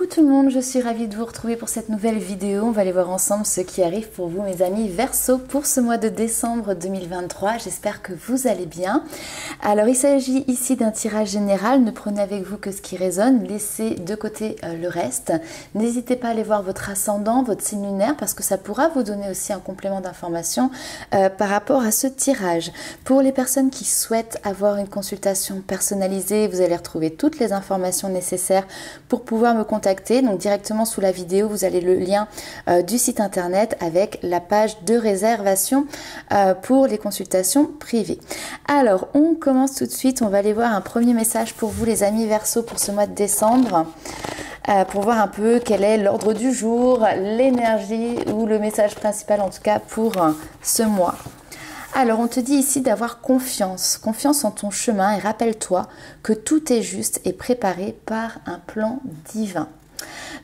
Coucou tout le monde, je suis ravie de vous retrouver pour cette nouvelle vidéo. On va aller voir ensemble ce qui arrive pour vous mes amis Verseau pour ce mois de décembre 2023. J'espère que vous allez bien. Alors il s'agit ici d'un tirage général, ne prenez avec vous que ce qui résonne, laissez de côté le reste. N'hésitez pas à aller voir votre ascendant, votre signe lunaire parce que ça pourra vous donner aussi un complément d'information par rapport à ce tirage. Pour les personnes qui souhaitent avoir une consultation personnalisée, vous allez retrouver toutes les informations nécessaires pour pouvoir me contacter. Donc directement sous la vidéo, vous avez le lien du site internet avec la page de réservation pour les consultations privées. Alors, on commence tout de suite. On va aller voir un premier message pour vous les amis Verseau pour ce mois de décembre. Pour voir un peu quel est l'ordre du jour, l'énergie ou le message principal en tout cas pour ce mois. Alors, on te dit ici d'avoir confiance en ton chemin et rappelle-toi que tout est juste et préparé par un plan divin.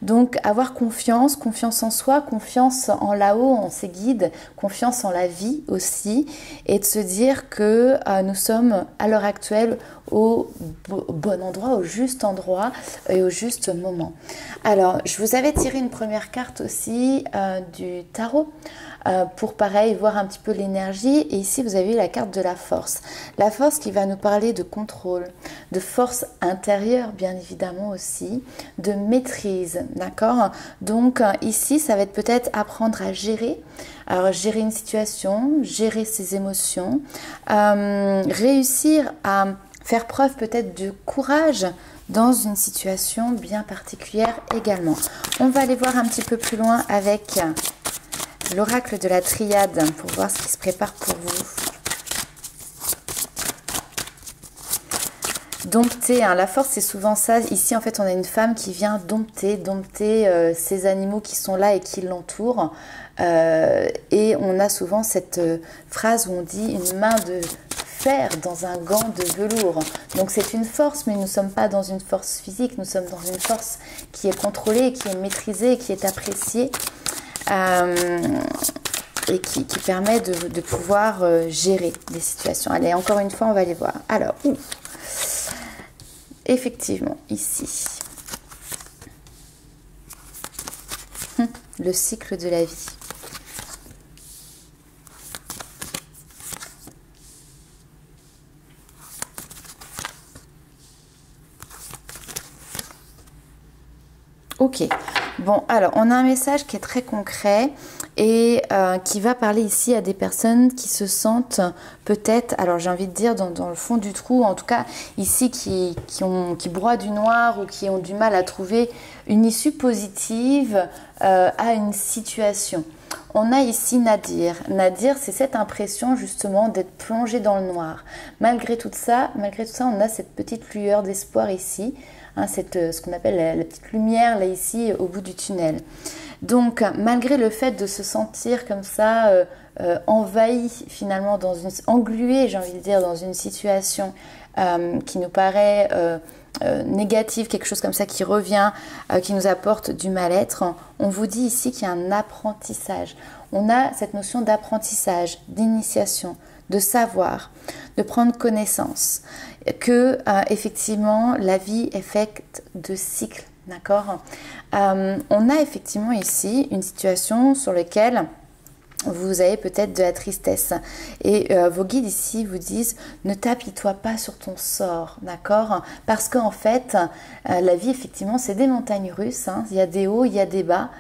Donc, avoir confiance en soi, confiance en là-haut, en ses guides, confiance en la vie aussi et de se dire que nous sommes à l'heure actuelle au bon endroit, au juste endroit et au juste moment. Alors, je vous avais tiré une première carte aussi du tarot pour pareil voir un petit peu l'énergie et ici vous avez la carte de la force qui va nous parler de contrôle, de force intérieure bien évidemment aussi, de maîtrise, d'accord. Donc ici ça va être peut-être apprendre à gérer, alors gérer une situation, gérer ses émotions, réussir à faire preuve peut-être de courage dans une situation bien particulière également. On va aller voir un petit peu plus loin avec l'oracle de la triade pour voir ce qui se prépare pour vous. Dompter, hein, la force c'est souvent ça. Ici en fait on a une femme qui vient dompter ces animaux qui sont là et qui l'entourent. Et on a souvent cette phrase où on dit une main de fer dans un gant de velours. Donc c'est une force, mais nous ne sommes pas dans une force physique, nous sommes dans une force qui est contrôlée, qui est maîtrisée, qui est appréciée. Et qui permet de pouvoir gérer des situations. Allez, encore une fois, on va les voir. Alors, effectivement, ici, le cycle de la vie. Ok, bon, alors, on a un message qui est très concret et qui va parler ici à des personnes qui se sentent peut-être, alors j'ai envie de dire dans le fond du trou, en tout cas ici qui broient du noir ou qui ont du mal à trouver une issue positive à une situation. On a ici Nadir. Nadir, c'est cette impression justement d'être plongé dans le noir. Malgré tout ça, on a cette petite lueur d'espoir ici. Hein, ce qu'on appelle la petite lumière là ici au bout du tunnel. Donc malgré le fait de se sentir comme ça envahi finalement englué j'ai envie de dire dans une situation qui nous paraît négative, quelque chose comme ça qui revient, qui nous apporte du mal-être, on vous dit ici qu'il y a un apprentissage. On a cette notion d'apprentissage, d'initiation, de savoir, de prendre connaissance, que effectivement la vie est faite de cycles, d'accord. On a effectivement ici une situation sur laquelle vous avez peut-être de la tristesse et vos guides ici vous disent ne t'apitoie pas sur ton sort, d'accord, parce qu'en fait la vie effectivement c'est des montagnes russes, hein. Il y a des hauts, il y a des bas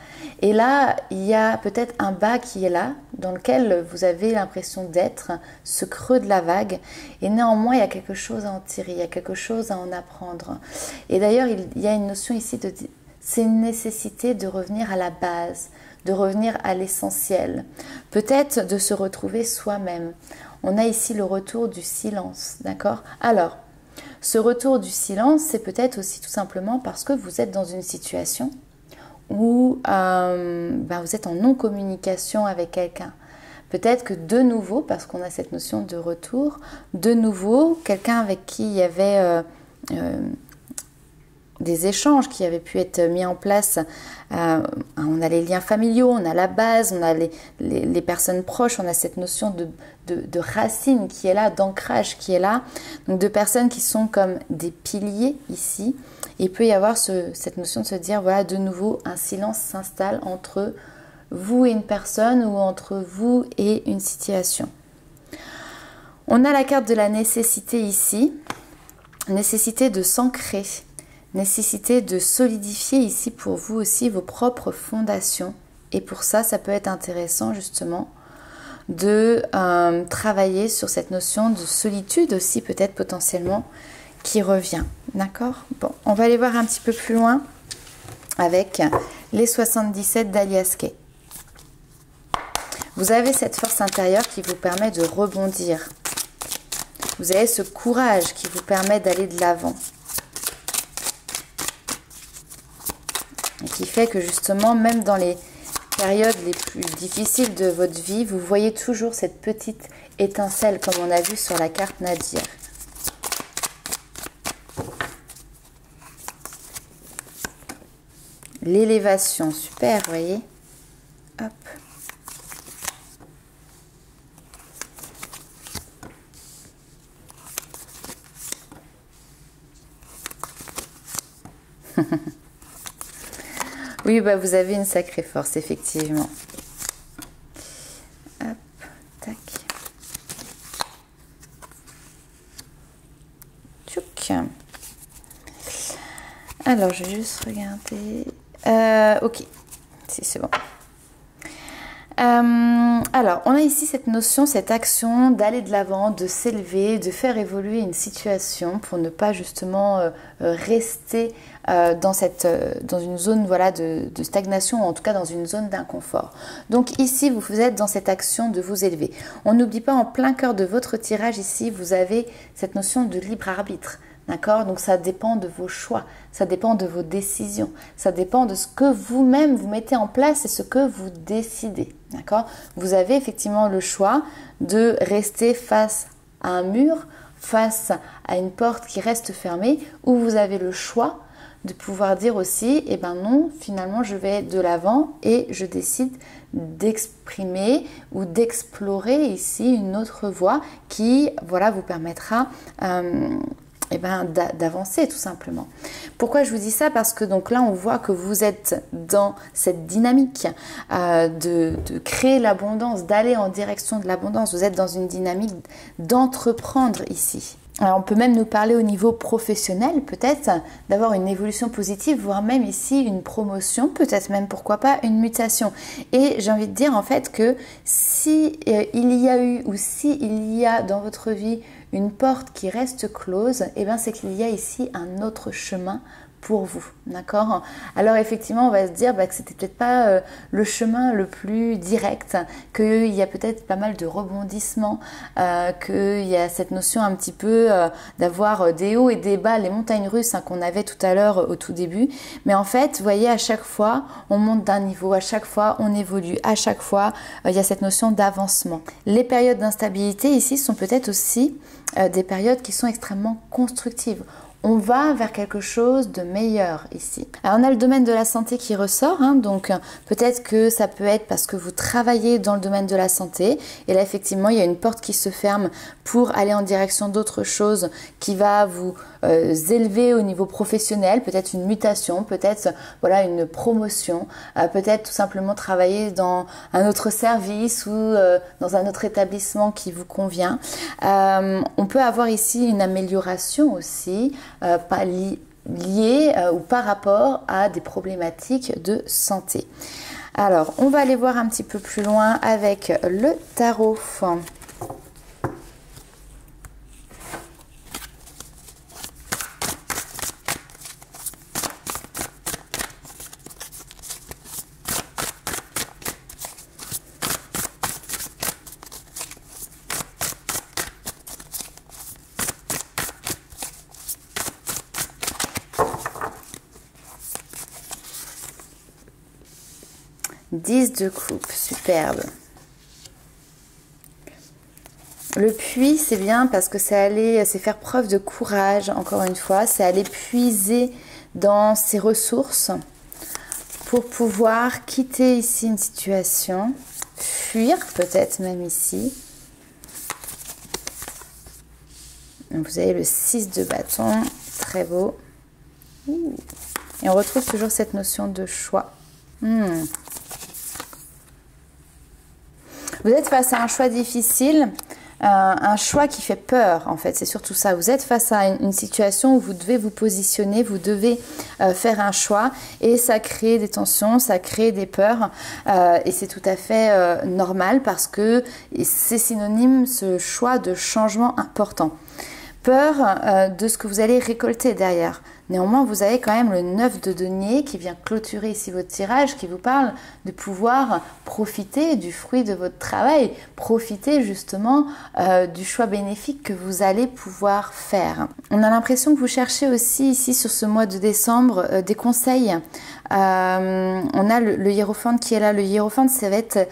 et là il y a peut-être un bas qui est là dans lequel vous avez l'impression d'être, ce creux de la vague et néanmoins il y a quelque chose à en tirer, il y a quelque chose à en apprendre et d'ailleurs il y a une notion ici c'est une nécessité de revenir à la base, de revenir à l'essentiel, peut-être de se retrouver soi-même. On a ici le retour du silence, d'accord? Alors, ce retour du silence, c'est peut-être aussi tout simplement parce que vous êtes dans une situation où vous êtes en non-communication avec quelqu'un. Peut-être que de nouveau, parce qu'on a cette notion de retour, de nouveau, quelqu'un avec qui il y avait des échanges qui avaient pu être mis en place. On a les liens familiaux, on a la base, on a les personnes proches, on a cette notion de racine qui est là, d'ancrage qui est là. Donc de personnes qui sont comme des piliers ici il peut y avoir cette notion de se dire, voilà, de nouveau, un silence s'installe entre vous et une personne ou entre vous et une situation. On a la carte de la nécessité ici, nécessité de s'ancrer, nécessité de solidifier ici pour vous aussi vos propres fondations. Et pour ça, ça peut être intéressant justement de travailler sur cette notion de solitude aussi peut-être potentiellement qui revient. D'accord? Bon, on va aller voir un petit peu plus loin avec les 77 d'Alias Kay. Vous avez cette force intérieure qui vous permet de rebondir. Vous avez ce courage qui vous permet d'aller de l'avant. Et qui fait que justement, même dans les périodes les plus difficiles de votre vie, vous voyez toujours cette petite étincelle comme on a vu sur la carte Nadir. L'élévation, super, vous voyez. Hop. Oui, bah vous avez une sacrée force, effectivement. Hop, tac. Tchouk. Alors, je vais juste regarder. Ok, si c'est bon. Alors, on a ici cette notion, cette action d'aller de l'avant, de s'élever, de faire évoluer une situation pour ne pas justement rester dans une zone voilà, de stagnation, ou en tout cas dans une zone d'inconfort. Donc ici, vous êtes dans cette action de vous élever. On n'oublie pas, en plein cœur de votre tirage ici, vous avez cette notion de libre arbitre. D'accord? Donc ça dépend de vos choix, ça dépend de vos décisions, ça dépend de ce que vous-même vous mettez en place et ce que vous décidez. D'accord? Vous avez effectivement le choix de rester face à un mur, face à une porte qui reste fermée, ou vous avez le choix de pouvoir dire aussi, eh ben non, finalement je vais de l'avant et je décide d'exprimer ou d'explorer ici une autre voie qui, voilà, vous permettra d'avancer tout simplement. Pourquoi je vous dis ça? Parce que donc là on voit que vous êtes dans cette dynamique de créer l'abondance, d'aller en direction de l'abondance. Vous êtes dans une dynamique d'entreprendre ici. Alors on peut même nous parler au niveau professionnel, peut-être d'avoir une évolution positive, voire même ici une promotion, peut-être même pourquoi pas une mutation. Et j'ai envie de dire en fait que si il y a eu ou si il y a dans votre vie une porte qui reste close, eh bien c'est qu'il y a ici un autre chemin pour vous, d'accord? Alors effectivement, on va se dire que c'était peut-être pas le chemin le plus direct, qu'il y a peut-être pas mal de rebondissements, qu'il y a cette notion un petit peu d'avoir des hauts et des bas, les montagnes russes qu'on avait tout à l'heure au tout début. Mais en fait, vous voyez, à chaque fois, on monte d'un niveau, à chaque fois, on évolue, à chaque fois, il y a cette notion d'avancement. Les périodes d'instabilité ici sont peut-être aussi des périodes qui sont extrêmement constructives. On va vers quelque chose de meilleur ici. Alors on a le domaine de la santé qui ressort, donc peut-être que ça peut être parce que vous travaillez dans le domaine de la santé et là effectivement il y a une porte qui se ferme pour aller en direction d'autre chose qui va vous élever au niveau professionnel, peut-être une mutation, peut-être voilà une promotion, peut-être tout simplement travailler dans un autre service ou dans un autre établissement qui vous convient. On peut avoir ici une amélioration aussi, pas lié ou par rapport à des problématiques de santé. Alors, on va aller voir un petit peu plus loin avec le tarot. 10 de coupe, superbe. Le puits, c'est bien parce que c'est faire preuve de courage, encore une fois, c'est aller puiser dans ses ressources pour pouvoir quitter ici une situation, fuir peut-être même ici. Vous avez le 6 de bâton, très beau. Et on retrouve toujours cette notion de choix. Vous êtes face à un choix difficile, un choix qui fait peur en fait, c'est surtout ça. Vous êtes face à une situation où vous devez vous positionner, vous devez faire un choix et ça crée des tensions, ça crée des peurs et c'est tout à fait normal parce que c'est synonyme ce choix de changement important. Peur de ce que vous allez récolter derrière. Néanmoins, vous avez quand même le 9 de denier qui vient clôturer ici votre tirage, qui vous parle de pouvoir profiter du fruit de votre travail, profiter justement du choix bénéfique que vous allez pouvoir faire. On a l'impression que vous cherchez aussi ici sur ce mois de décembre des conseils. On a le hiérophante qui est là. Le hiérophante, ça va être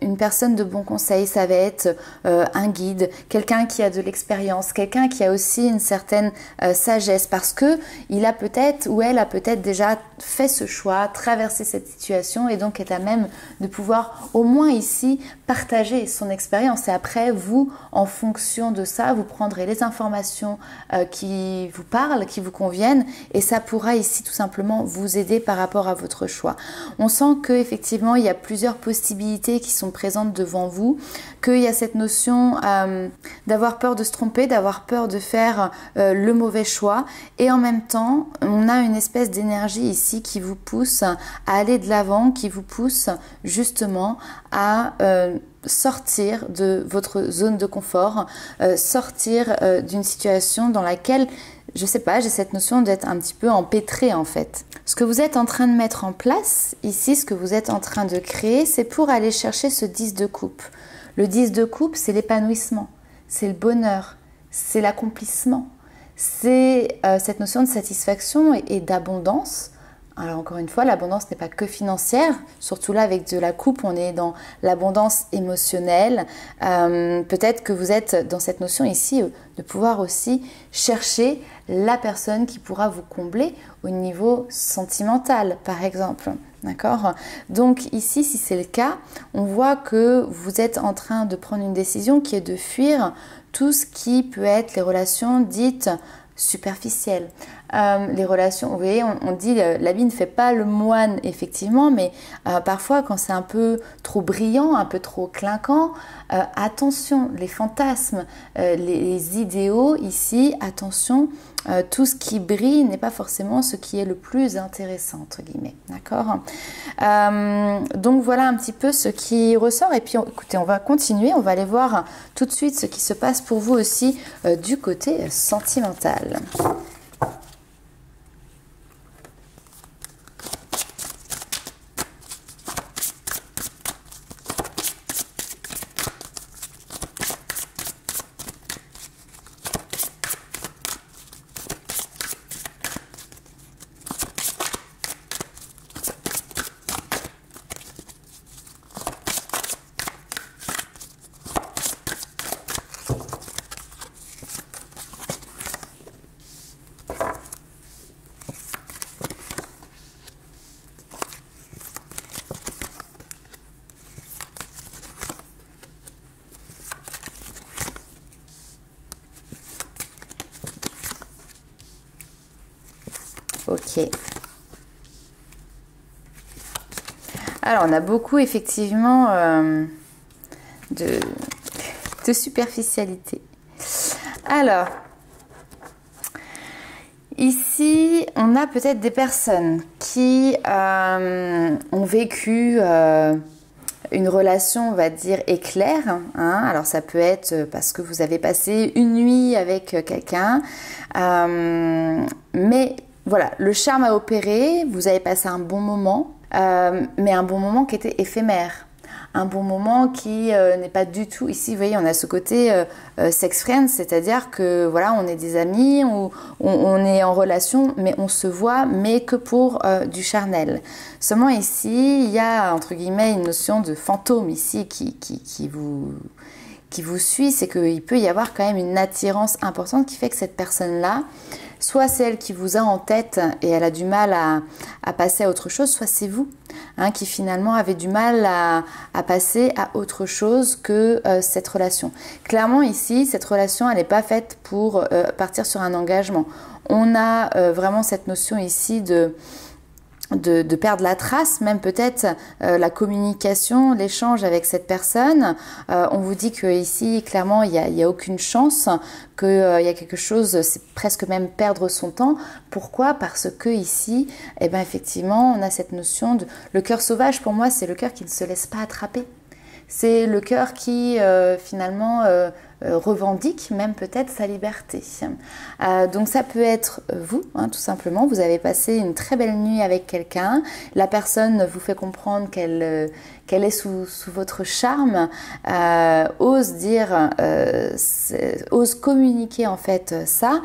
une personne de bon conseil, ça va être un guide, quelqu'un qui a de l'expérience, quelqu'un qui a aussi une certaine sagesse parce que il a peut-être ou elle a peut-être déjà fait ce choix, traversé cette situation et donc est à même de pouvoir au moins ici partager son expérience. Et après, vous, en fonction de ça, vous prendrez les informations qui vous parlent, qui vous conviennent et ça pourra ici tout simplement vous aider par rapport à votre choix. On sent qu'effectivement, il y a plusieurs possibilités qui sont présentes devant vous, qu'il y a cette notion d'avoir peur de se tromper, d'avoir peur de faire le mauvais choix et en même temps, on a une espèce d'énergie ici qui vous pousse à aller de l'avant, qui vous pousse justement à sortir de votre zone de confort, sortir d'une situation dans laquelle, je sais pas, j'ai cette notion d'être un petit peu empêtré en fait. Ce que vous êtes en train de mettre en place, ici, ce que vous êtes en train de créer, c'est pour aller chercher ce 10 de coupe. Le 10 de coupe, c'est l'épanouissement, c'est le bonheur, c'est l'accomplissement. C'est cette notion de satisfaction et d'abondance. Alors encore une fois, l'abondance n'est pas que financière, surtout là avec de la coupe, on est dans l'abondance émotionnelle. Peut-être que vous êtes dans cette notion ici de pouvoir aussi chercher la personne qui pourra vous combler au niveau sentimental, par exemple. D'accord? Donc ici, si c'est le cas, on voit que vous êtes en train de prendre une décision qui est de fuir tout ce qui peut être les relations dites superficielles. Les relations, vous voyez, on dit l'habit ne fait pas le moine, effectivement, mais parfois quand c'est un peu trop brillant, un peu trop clinquant, attention, les fantasmes, les idéaux ici, attention, tout ce qui brille n'est pas forcément ce qui est le plus intéressant, entre guillemets, d'accord? Donc voilà un petit peu ce qui ressort, et puis écoutez, on va continuer, on va aller voir tout de suite ce qui se passe pour vous aussi du côté sentimental. Ok. Alors, on a beaucoup, effectivement, de superficialité. Alors, ici, on a peut-être des personnes qui ont vécu une relation, on va dire, éclair. Hein. Alors, ça peut être parce que vous avez passé une nuit avec quelqu'un. Mais voilà, le charme a opéré, vous avez passé un bon moment, mais un bon moment qui était éphémère. Un bon moment qui n'est pas du tout... Ici, vous voyez, on a ce côté sex friend, c'est-à-dire que voilà, on est des amis, on est en relation, mais on se voit, mais que pour du charnel. Seulement ici, il y a, entre guillemets, une notion de fantôme ici qui vous suit, c'est qu'il peut y avoir quand même une attirance importante qui fait que cette personne-là, soit c'est elle qui vous a en tête et elle a du mal à passer à autre chose, soit c'est vous. qui finalement avait du mal à passer à autre chose que cette relation. Clairement ici, cette relation, elle n'est pas faite pour partir sur un engagement. On a vraiment cette notion ici de perdre la trace, même peut-être la communication, l'échange avec cette personne. On vous dit que ici, clairement, il y a aucune chance, qu'il y a quelque chose, c'est presque même perdre son temps. Pourquoi? Parce que ici, eh ben, effectivement, on a cette notion de... Le cœur sauvage, pour moi, c'est le cœur qui ne se laisse pas attraper. C'est le cœur qui, finalement... revendique même peut-être sa liberté. Donc ça peut être vous, tout simplement. Vous avez passé une très belle nuit avec quelqu'un. La personne vous fait comprendre qu'elle est sous votre charme, ose dire, ose communiquer en fait ça.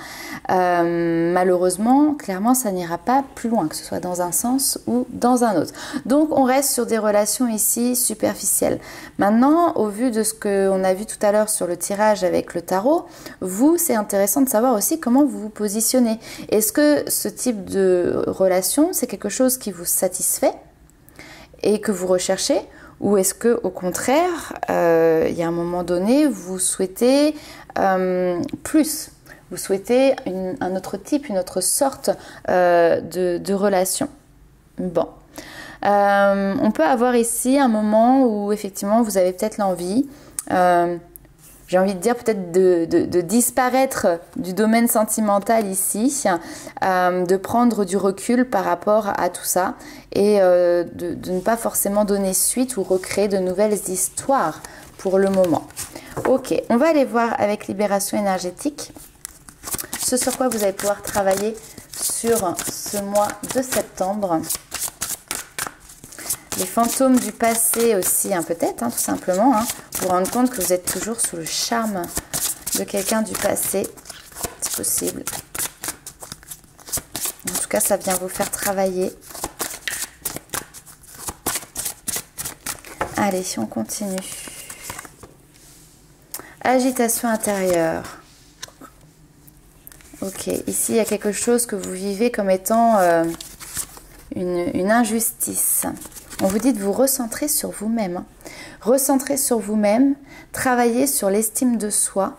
Malheureusement, clairement, ça n'ira pas plus loin, que ce soit dans un sens ou dans un autre. Donc on reste sur des relations ici superficielles. Maintenant, au vu de ce qu'on a vu tout à l'heure sur le tirage avec le tarot, vous, c'est intéressant de savoir aussi comment vous vous positionnez. Est-ce que ce type de relation, c'est quelque chose qui vous satisfait et que vous recherchez, ou est-ce que au contraire, il y a un moment donné, vous souhaitez plus, vous souhaitez un autre type, une autre sorte de relation. Bon. On peut avoir ici un moment où effectivement vous avez peut-être l'envie, j'ai envie de dire peut-être de disparaître du domaine sentimental ici, de prendre du recul par rapport à tout ça et de ne pas forcément donner suite ou recréer de nouvelles histoires pour le moment. Ok, on va aller voir avec Libération énergétique ce sur quoi vous allez pouvoir travailler sur ce mois de septembre. Les fantômes du passé aussi, peut-être, tout simplement. Vous rendre compte que vous êtes toujours sous le charme de quelqu'un du passé. C'est possible. En tout cas, ça vient vous faire travailler. Allez, on continue. Agitation intérieure. Ok, ici, il y a quelque chose que vous vivez comme étant une injustice. On vous dit de vous recentrer sur vous-même. Recentrer sur vous-même, travailler sur l'estime de soi,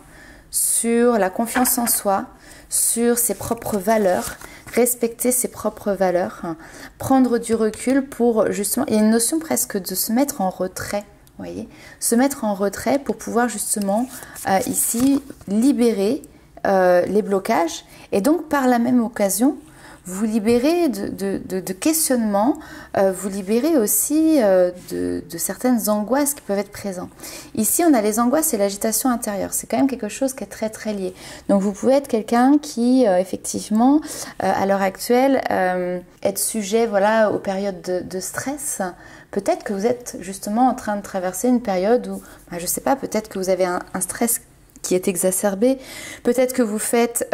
sur la confiance en soi, sur ses propres valeurs, respecter ses propres valeurs, prendre du recul pour justement... Il y a une notion presque de se mettre en retrait, vous voyez, se mettre en retrait pour pouvoir justement ici libérer les blocages et donc par la même occasion vous libérez de questionnements, vous libérez aussi de certaines angoisses qui peuvent être présentes. Ici, on a les angoisses et l'agitation intérieure. C'est quand même quelque chose qui est très très lié. Donc, vous pouvez être quelqu'un qui, effectivement, à l'heure actuelle, est sujet voilà, aux périodes de stress. Peut-être que vous êtes justement en train de traverser une période où, je ne sais pas, peut-être que vous avez un stress qui est exacerbé. Peut-être que vous faites...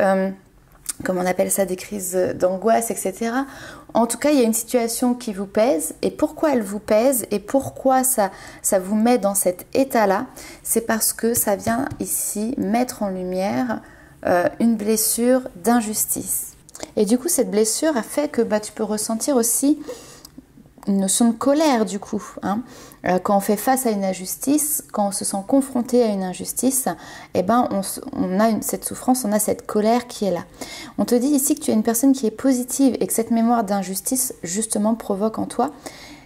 comme on appelle ça, des crises d'angoisse, etc. En tout cas, il y a une situation qui vous pèse. Et pourquoi elle vous pèse et pourquoi ça vous met dans cet état-là? C'est parce que ça vient ici mettre en lumière une blessure d'injustice. Et du coup, cette blessure a fait que tu peux ressentir aussi une notion de colère du coup. Quand on fait face à une injustice, quand on se sent confronté à une injustice, on a cette souffrance, on a cette colère qui est là. On te dit ici que tu es une personne qui est positive et que cette mémoire d'injustice justement provoque en toi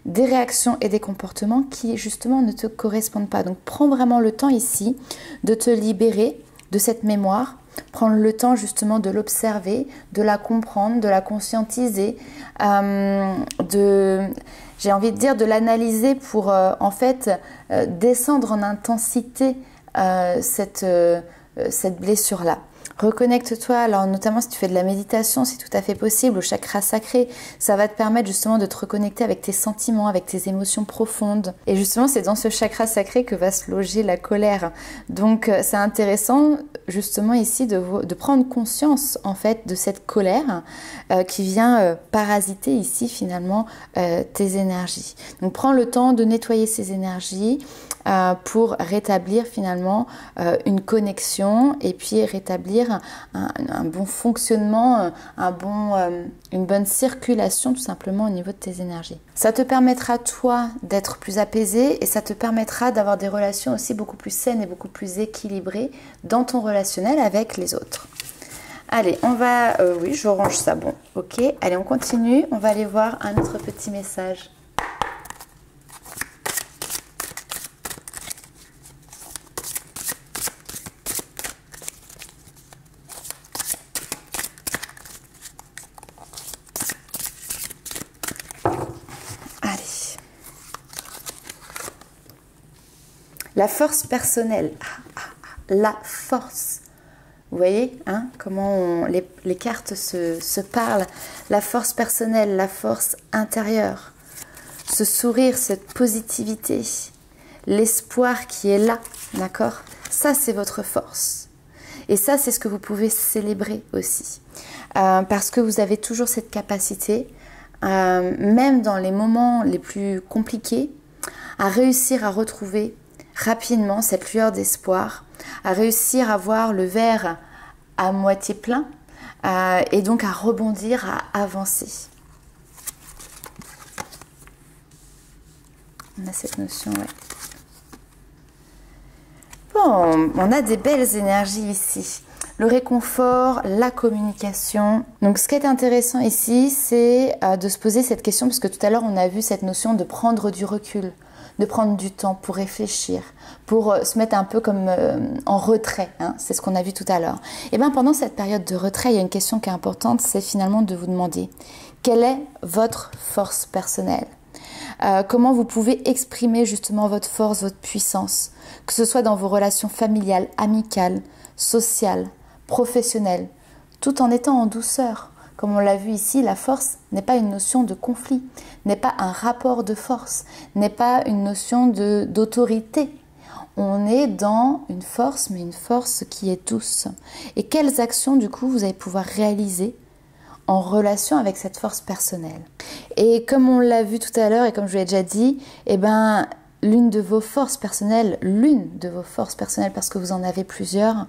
des réactions et des comportements qui justement ne te correspondent pas. Donc prends vraiment le temps ici de te libérer de cette mémoire, prendre le temps justement de l'observer, de la comprendre, de la conscientiser, j'ai envie de dire de l'analyser pour en fait descendre en intensité cette blessure-là. Reconnecte-toi, alors notamment si tu fais de la méditation, c'est tout à fait possible, au chakra sacré, ça va te permettre justement de te reconnecter avec tes sentiments, avec tes émotions profondes. Et justement, c'est dans ce chakra sacré que va se loger la colère. Donc c'est intéressant justement ici de prendre conscience en fait de cette colère qui vient parasiter ici finalement tes énergies. Donc prends le temps de nettoyer ces énergies pour rétablir finalement une connexion et puis rétablir dire, un bon fonctionnement, une bonne circulation tout simplement au niveau de tes énergies. Ça te permettra toi d'être plus apaisé et ça te permettra d'avoir des relations aussi beaucoup plus saines et beaucoup plus équilibrées dans ton relationnel avec les autres. Allez, on va... oui, je range ça, bon, ok. Allez, on continue, on va aller voir un autre petit message. Allez. La force personnelle. La force. Vous voyez hein, comment les cartes se parlent. La force personnelle, la force intérieure. Ce sourire, cette positivité. L'espoir qui est là, d'accord? Ça, c'est votre force. Et ça, c'est ce que vous pouvez célébrer aussi. Parce que vous avez toujours cette capacité, même dans les moments les plus compliqués, à réussir à retrouver rapidement cette lueur d'espoir, à réussir à voir le verre à moitié plein et donc à rebondir, à avancer. On a cette notion, ouais. Bon, on a des belles énergies ici. Le réconfort, la communication. Donc ce qui est intéressant ici, c'est de se poser cette question, parce que tout à l'heure on a vu cette notion de prendre du recul, de prendre du temps pour réfléchir, pour se mettre un peu comme en retrait, hein, c'est ce qu'on a vu tout à l'heure. Et bien pendant cette période de retrait, il y a une question qui est importante, c'est finalement de vous demander quelle est votre force personnelle. Comment vous pouvez exprimer justement votre force, votre puissance, que ce soit dans vos relations familiales, amicales, sociales, professionnelles, tout en étant en douceur. Comme on l'a vu ici, la force n'est pas une notion de conflit, n'est pas un rapport de force, n'est pas une notion d'autorité. On est dans une force, mais une force qui est douce. Et quelles actions, du coup, vous allez pouvoir réaliser en relation avec cette force personnelle. Et comme on l'a vu tout à l'heure et comme je vous l'ai déjà dit, eh ben, l'une de vos forces personnelles, parce que vous en avez plusieurs,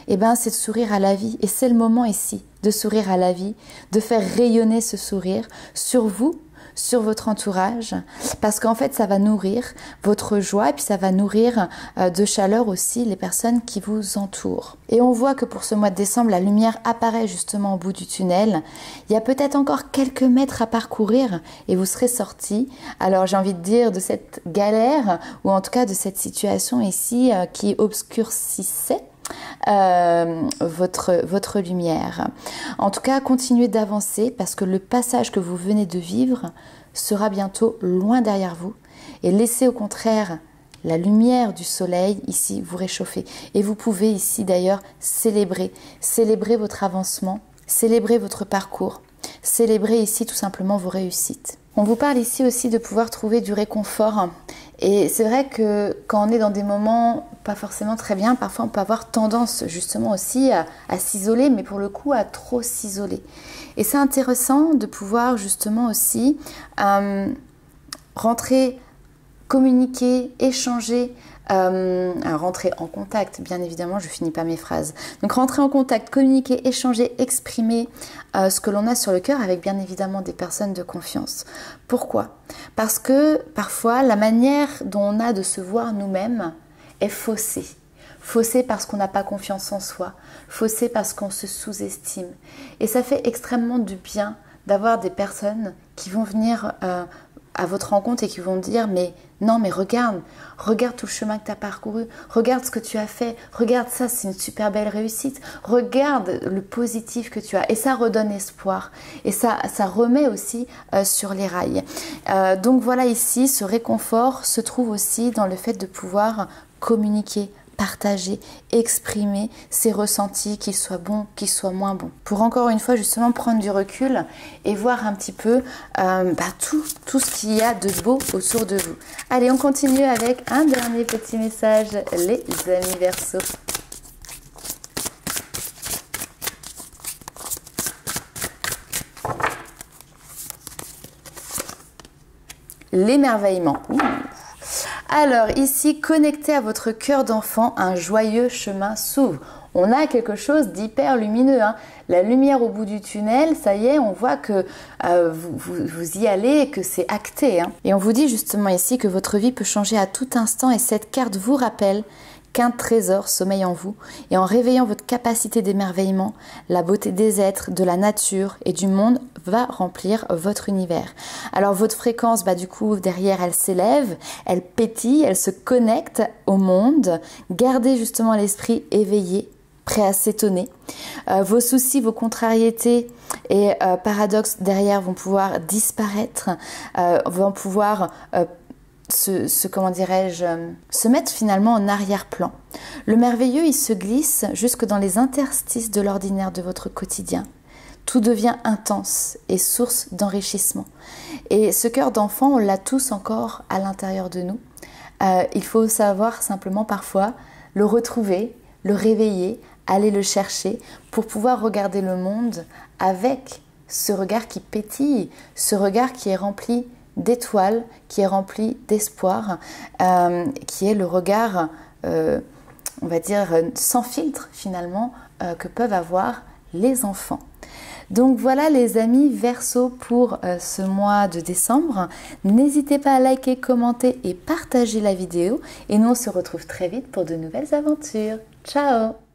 eh ben, c'est de sourire à la vie. Et c'est le moment ici de sourire à la vie, de faire rayonner ce sourire sur vous, sur votre entourage, parce qu'en fait ça va nourrir votre joie et puis ça va nourrir de chaleur aussi les personnes qui vous entourent. Et on voit que pour ce mois de décembre, la lumière apparaît justement au bout du tunnel. Il y a peut-être encore quelques mètres à parcourir et vous serez sortis. Alors j'ai envie de dire de cette galère ou en tout cas de cette situation ici qui obscurcissait votre lumière. En tout cas, continuez d'avancer parce que le passage que vous venez de vivre sera bientôt loin derrière vous et laissez au contraire la lumière du soleil ici vous réchauffer. Et vous pouvez ici d'ailleurs célébrer votre avancement, célébrer votre parcours, célébrer ici tout simplement vos réussites. On vous parle ici aussi de pouvoir trouver du réconfort. Et c'est vrai que quand on est dans des moments pas forcément très bien, parfois on peut avoir tendance justement aussi à s'isoler, mais pour le coup à trop s'isoler. Et c'est intéressant de pouvoir justement aussi rentrer, communiquer, échanger, rentrer en contact, bien évidemment, je finis pas mes phrases. Donc rentrer en contact, communiquer, échanger, exprimer ce que l'on a sur le cœur avec bien évidemment des personnes de confiance. Pourquoi? Parce que parfois la manière dont on a de se voir nous-mêmes est faussée. Faussée parce qu'on n'a pas confiance en soi, faussée parce qu'on se sous-estime. Et ça fait extrêmement du bien d'avoir des personnes qui vont venir à votre rencontre et qui vont dire mais non mais regarde tout le chemin que tu as parcouru, regarde ce que tu as fait, regarde ça, c'est une super belle réussite, regarde le positif que tu as et ça redonne espoir et ça remet aussi sur les rails. Donc voilà, ici ce réconfort se trouve aussi dans le fait de pouvoir communiquer, partager, exprimer ses ressentis, qu'ils soient bons, qu'ils soient moins bons. Pour encore une fois justement prendre du recul et voir un petit peu tout ce qu'il y a de beau autour de vous. Allez, on continue avec un dernier petit message, les amis Verseaux. L'émerveillement. Alors ici, connecté à votre cœur d'enfant, un joyeux chemin s'ouvre. on a quelque chose d'hyper lumineux, hein. La lumière au bout du tunnel, ça y est, on voit que vous y allez et que c'est acté, hein. Et on vous dit justement ici que votre vie peut changer à tout instant et cette carte vous rappelle qu'un trésor sommeille en vous et en réveillant votre capacité d'émerveillement, la beauté des êtres, de la nature et du monde va remplir votre univers. Alors votre fréquence, du coup, derrière, elle s'élève, elle pétille, elle se connecte au monde. Gardez justement l'esprit éveillé, prêt à s'étonner. Vos soucis, vos contrariétés et paradoxes derrière vont pouvoir disparaître, vont pouvoir se mettre finalement en arrière-plan. Le merveilleux, il se glisse jusque dans les interstices de l'ordinaire de votre quotidien. Tout devient intense et source d'enrichissement. Et ce cœur d'enfant, on l'a tous encore à l'intérieur de nous. Il faut savoir simplement parfois le retrouver, le réveiller, aller le chercher pour pouvoir regarder le monde avec ce regard qui pétille, ce regard qui est rempli d'étoiles, qui est rempli d'espoir, qui est le regard, on va dire, sans filtre finalement, que peuvent avoir les enfants. Donc voilà les amis Verseau pour ce mois de décembre. N'hésitez pas à liker, commenter et partager la vidéo. Et nous on se retrouve très vite pour de nouvelles aventures. Ciao!